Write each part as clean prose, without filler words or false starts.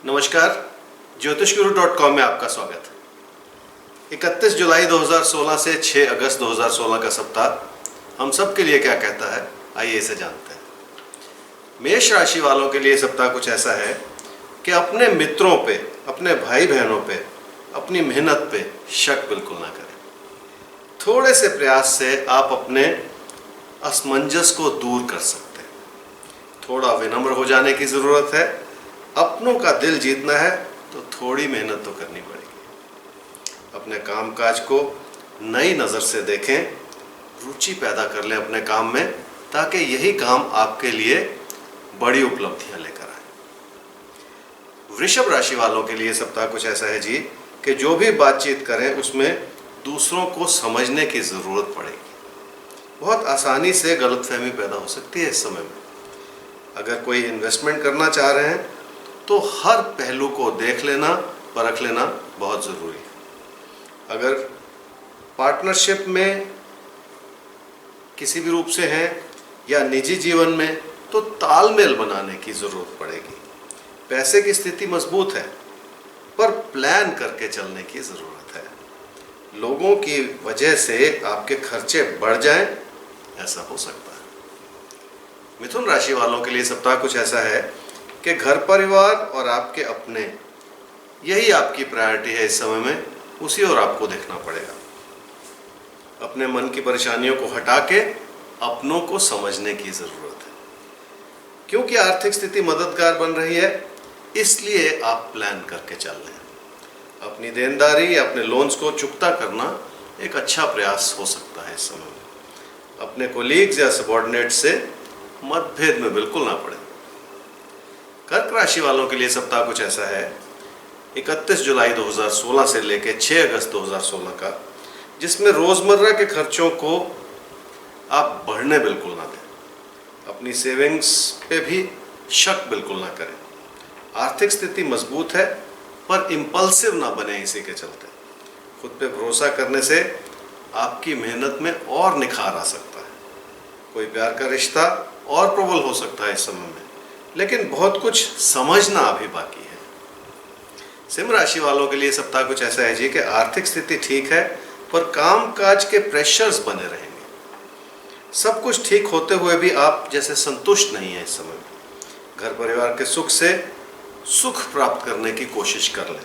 नमस्कार, ज्योतिषगुरु.com में आपका स्वागत है। 31 जुलाई 2016 से 6 अगस्त 2016 का सप्ताह हम सब के लिए क्या कहता है, आइए इसे जानते हैं। मेष राशि वालों के लिए सप्ताह कुछ ऐसा है कि अपने मित्रों पे, अपने भाई बहनों पे, अपनी मेहनत पे शक बिल्कुल ना करें। थोड़े से प्रयास से आप अपने असमंजस को दूर कर सकते हैं। थोड़ा विनम्र हो जाने की ज़रूरत है। अपनों का दिल जीतना है तो थोड़ी मेहनत तो करनी पड़ेगी। अपने कामकाज को नई नज़र से देखें, रुचि पैदा कर लें अपने काम में, ताकि यही काम आपके लिए बड़ी उपलब्धियां लेकर आए। वृषभ राशि वालों के लिए सप्ताह कुछ ऐसा है जी कि जो भी बातचीत करें उसमें दूसरों को समझने की ज़रूरत पड़ेगी। बहुत आसानी से गलतफहमी पैदा हो सकती है इस समय में। अगर कोई इन्वेस्टमेंट करना चाह रहे हैं तो हर पहलू को देख लेना, परख लेना बहुत ज़रूरी है। अगर पार्टनरशिप में किसी भी रूप से हैं या निजी जीवन में, तो तालमेल बनाने की ज़रूरत पड़ेगी। पैसे की स्थिति मजबूत है पर प्लान करके चलने की ज़रूरत है। लोगों की वजह से आपके खर्चे बढ़ जाएं, ऐसा हो सकता है। मिथुन राशि वालों के लिए सप्ताह कुछ ऐसा है कि घर परिवार और आपके अपने, यही आपकी प्रायोरिटी है इस समय में, उसी ओर आपको देखना पड़ेगा। अपने मन की परेशानियों को हटा के अपनों को समझने की ज़रूरत है। क्योंकि आर्थिक स्थिति मददगार बन रही है, इसलिए आप प्लान करके चल रहे हैं। अपनी देनदारी या अपने लोन्स को चुकता करना एक अच्छा प्रयास हो सकता है इस समय में। अपने कोलीग्स या सबॉर्डिनेट से मतभेद में बिल्कुल ना पड़े। कर्क राशि वालों के लिए सप्ताह कुछ ऐसा है 31 जुलाई 2016 से लेकर 6 अगस्त 2016 का, जिसमें रोज़मर्रा के खर्चों को आप बढ़ने बिल्कुल ना दें। अपनी सेविंग्स पे भी शक बिल्कुल ना करें। आर्थिक स्थिति मजबूत है पर इम्पल्सिव ना बने इसी के चलते। खुद पे भरोसा करने से आपकी मेहनत में और निखार आ सकता है। कोई प्यार का रिश्ता और प्रबल हो सकता है इस समय में, लेकिन बहुत कुछ समझना अभी बाकी है। सिंह राशि वालों के लिए सप्ताह कुछ ऐसा है जी कि आर्थिक स्थिति ठीक है पर कामकाज के प्रेशर्स बने रहेंगे। सब कुछ ठीक होते हुए भी आप जैसे संतुष्ट नहीं है इस समय में। घर परिवार के सुख से सुख प्राप्त करने की कोशिश कर लें।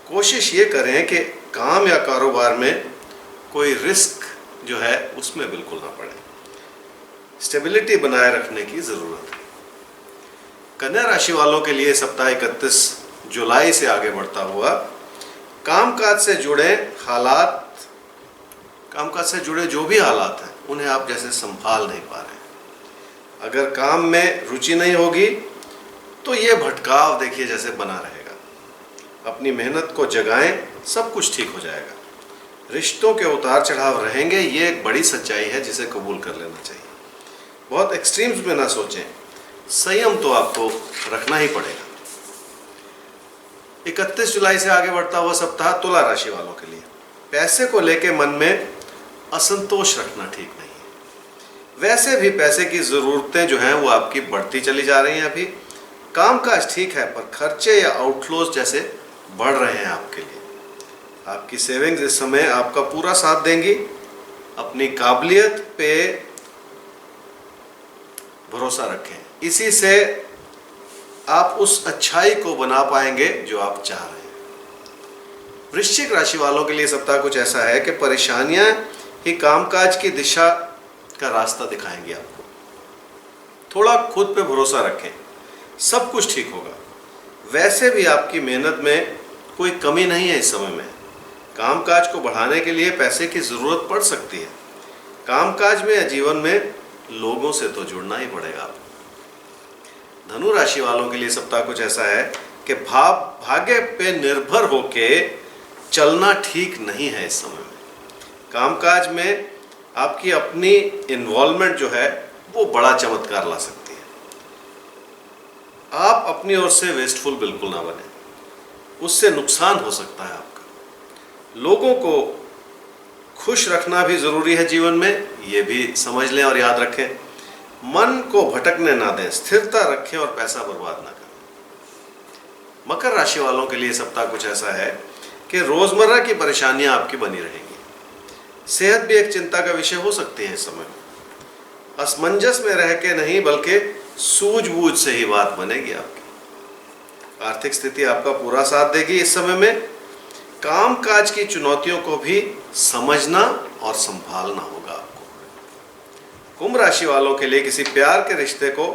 कोशिश ये करें कि काम या कारोबार में कोई रिस्क जो है उसमें बिल्कुल ना पड़े। स्टेबिलिटी बनाए रखने की ज़रूरत है। कन्या राशि वालों के लिए सप्ताह 31 जुलाई से आगे बढ़ता हुआ कामकाज से जुड़े जो भी हालात हैं उन्हें आप जैसे संभाल नहीं पा रहे। अगर काम में रुचि नहीं होगी तो ये भटकाव देखिए जैसे बना रहेगा। अपनी मेहनत को जगाएं, सब कुछ ठीक हो जाएगा। रिश्तों के उतार चढ़ाव रहेंगे, ये एक बड़ी सच्चाई है जिसे कबूल कर लेना चाहिए। बहुत एक्सट्रीम्स में ना सोचें, संयम तो आपको रखना ही पड़ेगा। 31 जुलाई से आगे बढ़ता हुआ सप्ताह तुला राशि वालों के लिए पैसे को लेके मन में असंतोष रखना ठीक नहीं है। वैसे भी पैसे की ज़रूरतें जो हैं वो आपकी बढ़ती चली जा रही हैं। अभी कामकाज ठीक है पर खर्चे या आउटफ्लोज जैसे बढ़ रहे हैं आपके लिए। आपकी सेविंग्स इस समय आपका पूरा साथ देंगी। अपनी काबिलियत पे भरोसा रखें, इसी से आप उस अच्छाई को बना पाएंगे जो आप चाह रहे हैं। वृश्चिक राशि वालों के लिए सप्ताह कुछ ऐसा है कि परेशानियां ही कामकाज की दिशा का रास्ता दिखाएंगी आपको। थोड़ा खुद पे भरोसा रखें, सब कुछ ठीक होगा। वैसे भी आपकी मेहनत में कोई कमी नहीं है इस समय में। कामकाज को बढ़ाने के लिए पैसे की ज़रूरत पड़ सकती है। कामकाज में या जीवन में लोगों से तो जुड़ना ही पड़ेगा आपको। धनु राशि वालों के लिए सप्ताह कुछ ऐसा है कि भाग्य पे निर्भर होके चलना ठीक नहीं है इस समय में। कामकाज में आपकी अपनी इन्वॉल्वमेंट जो है वो बड़ा चमत्कार ला सकती है। आप अपनी ओर से वेस्टफुल बिल्कुल ना बने, उससे नुकसान हो सकता है आपका। लोगों को खुश रखना भी ज़रूरी है जीवन में, ये भी समझ लें और याद रखें। मन को भटकने ना दें, स्थिरता रखें और पैसा बर्बाद ना करें। मकर राशि वालों के लिए सप्ताह कुछ ऐसा है कि रोजमर्रा की परेशानियां आपकी बनी रहेंगी। सेहत भी एक चिंता का विषय हो सकती है इस समय। असमंजस में रह के नहीं बल्कि सूझबूझ से ही बात बनेगी आपकी। आर्थिक स्थिति आपका पूरा साथ देगी इस समय में। काम काज की चुनौतियों को भी समझना और संभालना होगा आपको। कुंभ राशि वालों के लिए किसी प्यार के रिश्ते को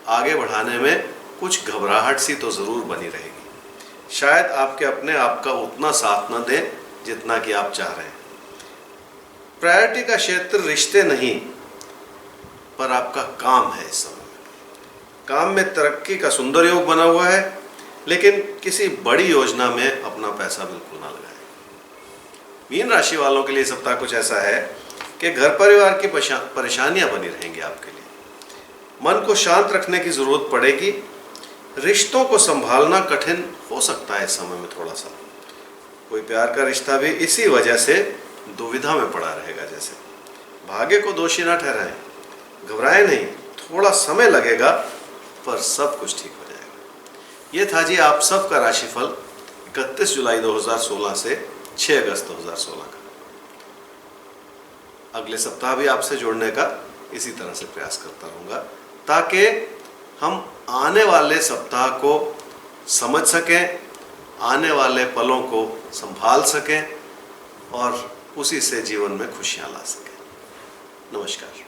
आगे बढ़ाने में कुछ घबराहट सी तो जरूर बनी रहेगी। शायद आपके अपने आप का उतना साथ न दें जितना कि आप चाह रहे हैं। प्रायोरिटी का क्षेत्र रिश्ते नहीं पर आपका काम है। इस समय काम में तरक्की का सुंदर योग बना हुआ है, लेकिन किसी बड़ी योजना में अपना पैसा बिल्कुल ना लगाएं। मीन राशि वालों के लिए सप्ताह कुछ ऐसा है कि घर परिवार की परेशानियां बनी रहेंगी आपके लिए। मन को शांत रखने की जरूरत पड़ेगी। रिश्तों को संभालना कठिन हो सकता है इस समय में थोड़ा सा। कोई प्यार का रिश्ता भी इसी वजह से दुविधा में पड़ा रहेगा। जैसे भाग्य को दोषी ना ठहराएं, घबराएं नहीं, थोड़ा समय लगेगा पर सब कुछ ठीक हो जाएगा। ये था जी आप सबका राशिफल 31 जुलाई 2016 से 6 अगस्त 2016 का। अगले सप्ताह भी आपसे जुड़ने का इसी तरह से प्रयास करता रहूँगा ताकि हम आने वाले सप्ताह को समझ सकें, आने वाले पलों को संभाल सकें और उसी से जीवन में खुशियाँ ला सकें। नमस्कार।